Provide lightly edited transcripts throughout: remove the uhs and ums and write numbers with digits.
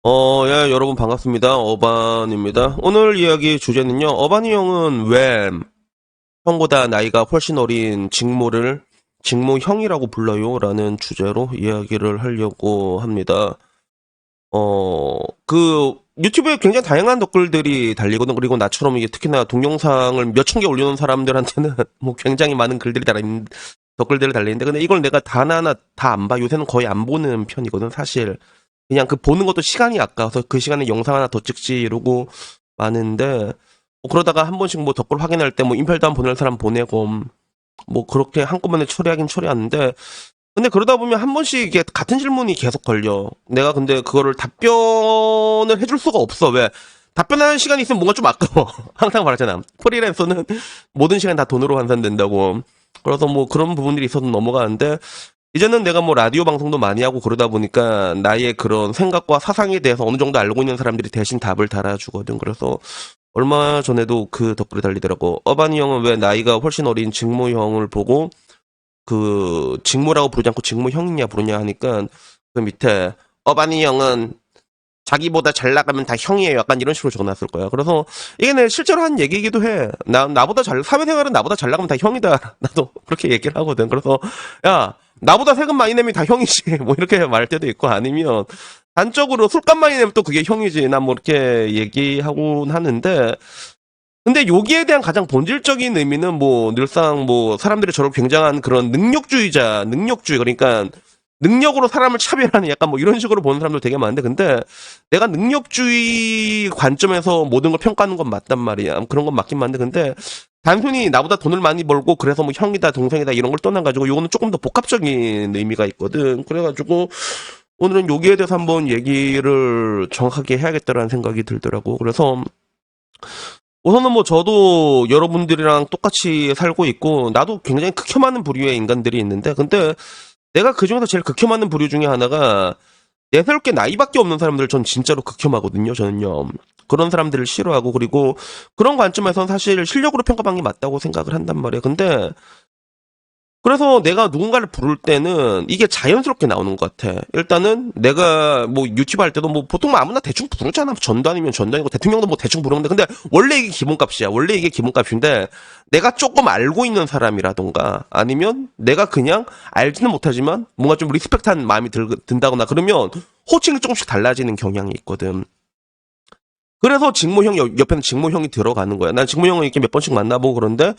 예, 여러분 반갑습니다. 어반입니다. 오늘 이야기 주제는요, 어반이 형은 왜 형보다 나이가 훨씬 어린 직무형이라고 불러요? 라는 주제로 이야기를 하려고 합니다. 유튜브에 굉장히 다양한 댓글들이 달리거든. 그리고 나처럼 이게 특히나 동영상을 몇천 개 올려놓은 사람들한테는 뭐 굉장히 많은 댓글들이 달리는데, 근데 이걸 내가 하나하나 다 안 봐. 요새는 거의 안 보는 편이거든, 사실. 그냥 그 보는 것도 시간이 아까워서 그 시간에 영상 하나 더 찍지 이러고 많은데, 뭐 그러다가 한 번씩 뭐 댓글 확인할 때 뭐 인별도 안 보낼 사람 보내고 뭐 그렇게 한꺼번에 처리하긴 처리하는데, 근데 그러다 보면 한 번씩 이게 같은 질문이 계속 걸려. 내가 근데 그거를 답변을 해줄 수가 없어. 왜? 답변하는 시간이 있으면 뭔가 좀 아까워. 항상 말하잖아. 프리랜서는 모든 시간 다 돈으로 환산된다고. 그래서 뭐 그런 부분들이 있어서 넘어가는데, 이제는 내가 뭐 라디오 방송도 많이 하고 그러다 보니까 나의 그런 생각과 사상에 대해서 어느 정도 알고 있는 사람들이 대신 답을 달아주거든. 그래서 얼마 전에도 그 댓글이 달리더라고. 어바니 형은 왜 나이가 훨씬 어린 직무형을 보고 그 직무라고 부르지 않고 직무형이냐 부르냐 하니까, 그 밑에 어바니 형은 자기보다 잘 나가면 다 형이에요. 약간 이런 식으로 적어놨을 거야. 그래서 이게 내 실제로 한 얘기이기도 해. 사회생활은 나보다 잘 나가면 다 형이다. 나도 그렇게 얘기를 하거든. 그래서, 야, 나보다 세금 많이 내면 다 형이지. 뭐 이렇게 말할 때도 있고, 아니면 단적으로 술값 많이 내면 또 그게 형이지. 난 뭐 이렇게 얘기하곤 하는데, 근데 여기에 대한 가장 본질적인 의미는 뭐 늘상 뭐 사람들이 저를 굉장한 그런 능력주의, 그러니까 능력으로 사람을 차별하는 약간 뭐 이런 식으로 보는 사람도 되게 많은데, 근데 내가 능력주의 관점에서 모든 걸 평가하는 건 맞단 말이야. 그런 건 맞긴 맞는데, 근데 단순히 나보다 돈을 많이 벌고 그래서 뭐 형이다 동생이다 이런 걸 떠나가지고 요거는 조금 더 복합적인 의미가 있거든. 그래가지고 오늘은 여기에 대해서 한번 얘기를 정확하게 해야겠다라는 생각이 들더라고. 그래서 우선은 뭐 저도 여러분들이랑 똑같이 살고 있고, 나도 굉장히 극혐하는 부류의 인간들이 있는데, 근데 내가 그중에서 제일 극혐하는 부류 중에 하나가, 내세울 게 나이밖에 없는 사람들을 전 진짜로 극혐하거든요, 저는요. 그런 사람들을 싫어하고, 그리고 그런 관점에서는 사실 실력으로 평가받는 게 맞다고 생각을 한단 말이에요. 근데 그래서 내가 누군가를 부를 때는 이게 자연스럽게 나오는 것 같아. 일단은 내가 뭐 유튜브 할 때도 뭐 보통 뭐 아무나 대충 부르잖아. 전단이면 전단이고 대통령도 뭐 대충 부르는데, 근데 원래 이게 기본값이야. 원래 이게 기본값인데, 내가 조금 알고 있는 사람이라던가 아니면 내가 그냥 알지는 못하지만 뭔가 좀 리스펙트한 마음이 든다거나 그러면 호칭이 조금씩 달라지는 경향이 있거든. 그래서 옆에는 직모형이 들어가는 거야. 난 직모형을 이렇게 몇 번씩 만나보고 그런데,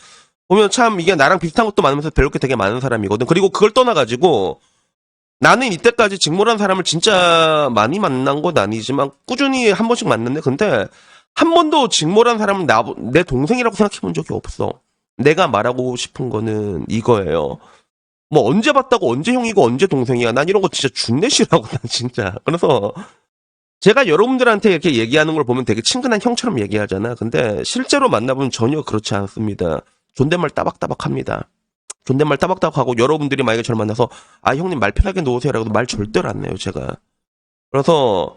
보면 참 이게 나랑 비슷한 것도 많으면서 배울 게 되게 많은 사람이거든. 그리고 그걸 떠나가지고 나는 이때까지 직모란 사람을 진짜 많이 만난 건 아니지만 꾸준히 한 번씩 만났네. 근데 한 번도 직모란 사람은 내 동생이라고 생각해 본 적이 없어. 내가 말하고 싶은 거는 이거예요. 뭐 언제 봤다고 언제 형이고 언제 동생이야. 난 이런 거 진짜 준내 싫어하고, 난 진짜. 그래서 제가 여러분들한테 이렇게 얘기하는 걸 보면 되게 친근한 형처럼 얘기하잖아. 근데 실제로 만나보면 전혀 그렇지 않습니다. 존댓말 따박따박합니다. 존댓말 따박따박하고, 여러분들이 만약에 저를 만나서 아 형님 말 편하게 놓으세요라고 말 절대로 안 내요, 제가. 그래서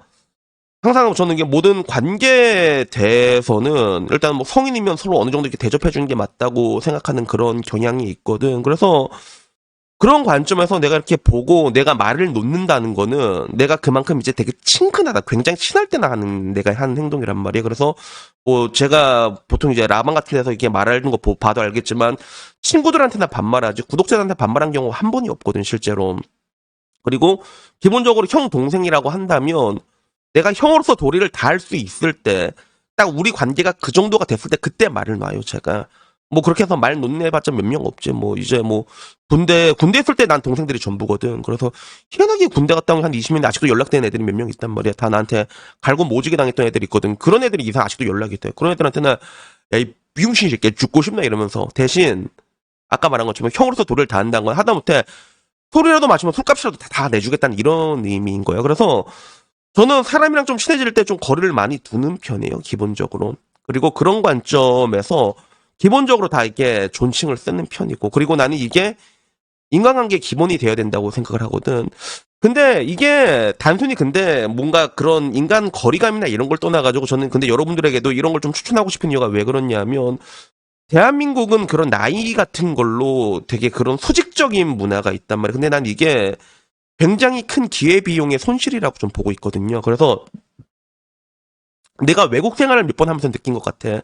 항상 저는 이게 모든 관계에 대해서는 일단 뭐 성인이면 서로 어느 정도 이렇게 대접해 주는 게 맞다고 생각하는 그런 경향이 있거든. 그래서 그런 관점에서 내가 이렇게 보고 내가 말을 놓는다는 거는 내가 그만큼 이제 되게 친근하다, 굉장히 친할 때나 하는 내가 하는 행동이란 말이에요. 그래서 뭐 제가 보통 이제 라방 같은 데서 이렇게 말하는 거 봐도 알겠지만, 친구들한테나 반말하지 구독자들한테 반말한 경우 한 번이 없거든, 실제로. 그리고 기본적으로 형 동생이라고 한다면 내가 형으로서 도리를 다할 수 있을 때, 딱 우리 관계가 그 정도가 됐을 때 그때 말을 놔요, 제가. 뭐 그렇게 해서 말 놓내봤자 몇 명 없지. 뭐 이제 뭐 군대 있을 때 난 동생들이 전부거든. 그래서 희한하게 군대 갔다 온 한 20년 아직도 연락되는 애들이 몇 명 있단 말이야. 다 나한테 갈고 모지게 당했던 애들이 있거든. 그런 애들이 이상 아직도 연락이 돼. 그런 애들한테는 야이 비용신 새끼 죽고 싶나 이러면서, 대신 아까 말한 것처럼 형으로서 도리를 다한다는 건 하다못해 술이라도 마시면 술값이라도 다 내주겠다는 이런 의미인 거예요. 그래서 저는 사람이랑 좀 친해질 때 좀 거리를 많이 두는 편이에요, 기본적으로. 그리고 그런 관점에서 기본적으로 다 이게 존칭을 쓰는 편이고, 그리고 나는 이게 인간관계의 기본이 되어야 된다고 생각을 하거든. 근데 이게 단순히 근데 뭔가 그런 인간 거리감이나 이런 걸 떠나가지고, 저는 근데 여러분들에게도 이런 걸 좀 추천하고 싶은 이유가 왜 그러냐면, 대한민국은 그런 나이 같은 걸로 되게 그런 수직적인 문화가 있단 말이에요. 근데 난 이게 굉장히 큰 기회비용의 손실이라고 좀 보고 있거든요. 그래서 내가 외국 생활을 몇 번 하면서 느낀 것 같아.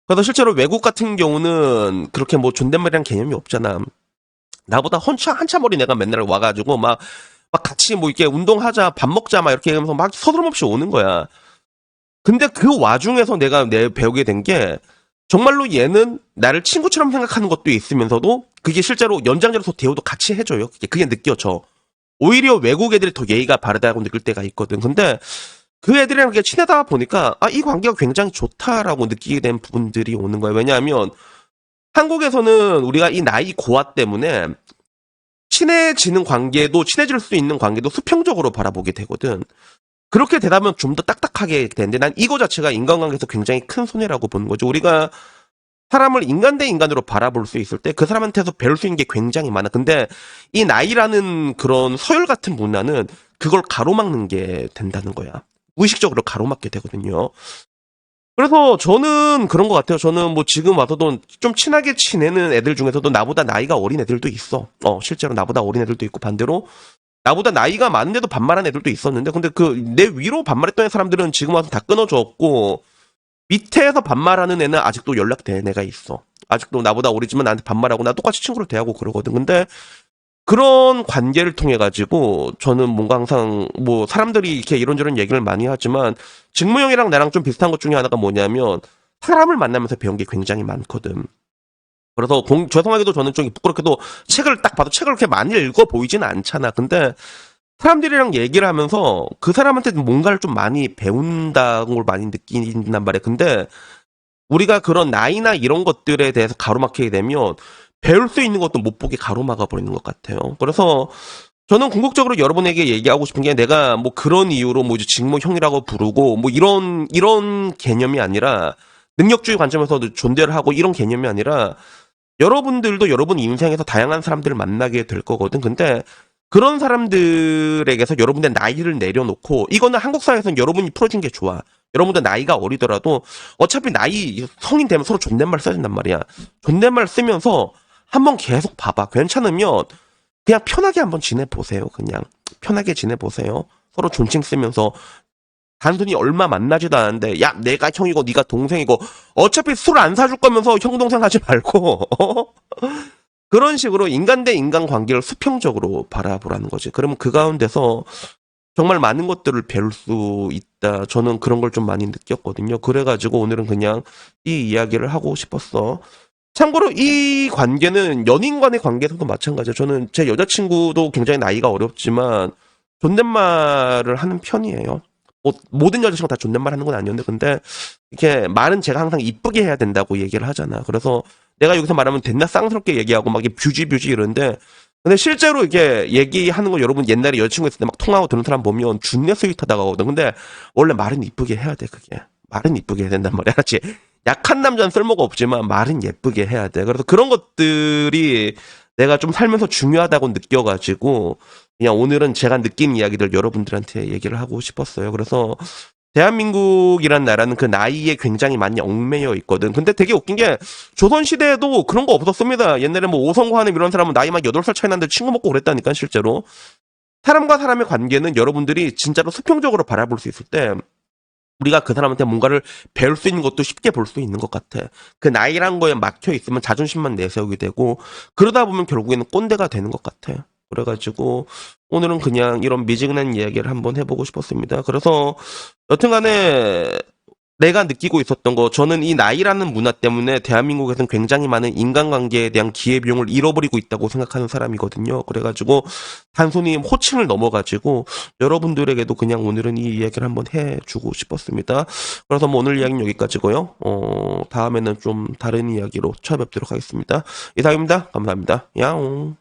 그래서 실제로 외국 같은 경우는 그렇게 뭐 존댓말이란 개념이 없잖아. 나보다 한참 어린 애가 맨날 와가지고 막 같이 뭐 이렇게 운동하자, 밥 먹자, 막 이렇게 하면서 막 서두름없이 오는 거야. 근데 그 와중에서 내가 배우게 된 게, 정말로 얘는 나를 친구처럼 생각하는 것도 있으면서도, 그게 실제로 연장자로서 대우도 같이 해줘요. 그게 느껴져. 오히려 외국 애들이 더 예의가 바르다고 느낄 때가 있거든. 근데 그 애들이랑 이렇게 친하다 보니까, 이 관계가 굉장히 좋다라고 느끼게 된 부분들이 오는 거야. 왜냐하면, 한국에서는 우리가 이 나이 고하 때문에, 친해지는 관계도, 친해질 수 있는 관계도 수평적으로 바라보게 되거든. 그렇게 되다 보면 좀 더 딱딱하게 되는데, 난 이거 자체가 인간관계에서 굉장히 큰 손해라고 보는 거죠. 우리가 사람을 인간 대 인간으로 바라볼 수 있을 때 그 사람한테서 배울 수 있는 게 굉장히 많아. 근데 이 나이라는 그런 서열 같은 문화는 그걸 가로막는 게 된다는 거야. 무의식적으로 가로막게 되거든요. 그래서 저는 그런 것 같아요. 저는 뭐 지금 와서도 좀 친하게 지내는 애들 중에서도 나보다 나이가 어린 애들도 있어. 실제로 나보다 어린 애들도 있고, 반대로 나보다 나이가 많은데도 반말한 애들도 있었는데, 근데 그 내 위로 반말했던 사람들은 지금 와서 다 끊어졌고, 밑에서 반말하는 애는 아직도 연락되는 애가 있어. 아직도 나보다 어리지만 나한테 반말하고, 나 똑같이 친구로 대하고 그러거든. 근데 그런 관계를 통해 가지고 저는 뭔가 항상 뭐 사람들이 이렇게 이런저런 얘기를 많이 하지만, 직무 형이랑 나랑 좀 비슷한 것 중에 하나가 뭐냐면, 사람을 만나면서 배운 게 굉장히 많거든. 그래서 죄송하게도 저는 좀 부끄럽게도 책을 딱 봐도 책을 그렇게 많이 읽어 보이지는 않잖아. 근데 사람들이랑 얘기를 하면서 그 사람한테 뭔가를 좀 많이 배운다는 걸 많이 느낀단 말이야. 근데 우리가 그런 나이나 이런 것들에 대해서 가로막히게 되면 배울 수 있는 것도 못 보게 가로막아 버리는 것 같아요. 그래서 저는 궁극적으로 여러분에게 얘기하고 싶은 게, 내가 뭐 그런 이유로 뭐 이제 직무 형이라고 부르고 뭐 이런 개념이 아니라, 능력주의 관점에서도 존대를 하고 이런 개념이 아니라, 여러분들도 여러분 인생에서 다양한 사람들을 만나게 될 거거든. 근데 그런 사람들에게서 여러분의 나이를 내려놓고, 이거는 한국 사회에서는 여러분이 풀어준 게 좋아. 여러분들 나이가 어리더라도 어차피 나이 성인 되면 서로 존댓말 써야 된단 말이야. 존댓말 쓰면서 한번 계속 봐봐. 괜찮으면 그냥 편하게 한번 지내보세요. 그냥 편하게 지내보세요. 서로 존칭 쓰면서, 단순히 얼마 만나지도 않았는데, 야, 내가 형이고 네가 동생이고 어차피 술 안 사줄 거면서 형 동생 하지 말고 그런 식으로 인간 대 인간 관계를 수평적으로 바라보라는 거지. 그러면 그 가운데서 정말 많은 것들을 배울 수 있다. 저는 그런 걸 좀 많이 느꼈거든요. 그래가지고 오늘은 그냥 이 이야기를 하고 싶었어. 참고로 이 관계는 연인 간의 관계에서도 마찬가지예요. 저는 제 여자친구도 굉장히 나이가 어렵지만 존댓말을 하는 편이에요. 모든 여자친구가 다 존댓말 하는 건 아니었는데, 근데 이렇게 말은 제가 항상 이쁘게 해야 된다고 얘기를 하잖아. 그래서 내가 여기서 말하면 됐나 쌍스럽게 얘기하고 막 뷰지 이러는데, 근데 실제로 이렇게 얘기하는 거, 여러분 옛날에 여자친구 있을 때 막 통화하고 들은 사람 보면 준내 스윗하다가 하거든. 근데 원래 말은 이쁘게 해야 돼. 그게 말은 이쁘게 해야 된단 말이야. 알았지? 약한 남자는 쓸모가 없지만 말은 예쁘게 해야 돼. 그래서 그런 것들이 내가 좀 살면서 중요하다고 느껴가지고, 그냥 오늘은 제가 느낀 이야기들 여러분들한테 얘기를 하고 싶었어요. 그래서 대한민국이란 나라는 그 나이에 굉장히 많이 얽매여 있거든. 근데 되게 웃긴 게, 조선시대에도 그런 거 없었습니다. 옛날에 뭐 오성과하는 이런 사람은 나이 막 8살 차이 났는데 친구 먹고 그랬다니까, 실제로. 사람과 사람의 관계는 여러분들이 진짜로 수평적으로 바라볼 수 있을 때, 우리가 그 사람한테 뭔가를 배울 수 있는 것도 쉽게 볼 수 있는 것 같아. 그 나이란 거에 막혀 있으면 자존심만 내세우게 되고, 그러다 보면 결국에는 꼰대가 되는 것 같아. 그래가지고 오늘은 그냥 이런 미지근한 이야기를 한번 해보고 싶었습니다. 그래서 여튼간에 내가 느끼고 있었던 거, 저는 이 나이라는 문화 때문에 대한민국에서는 굉장히 많은 인간관계에 대한 기회비용을 잃어버리고 있다고 생각하는 사람이거든요. 그래가지고 단순히 호칭을 넘어가지고 여러분들에게도 그냥 오늘은 이 이야기를 한번 해주고 싶었습니다. 그래서 뭐 오늘 이야기는 여기까지고요. 다음에는 좀 다른 이야기로 찾아뵙도록 하겠습니다. 이상입니다. 감사합니다. 야옹.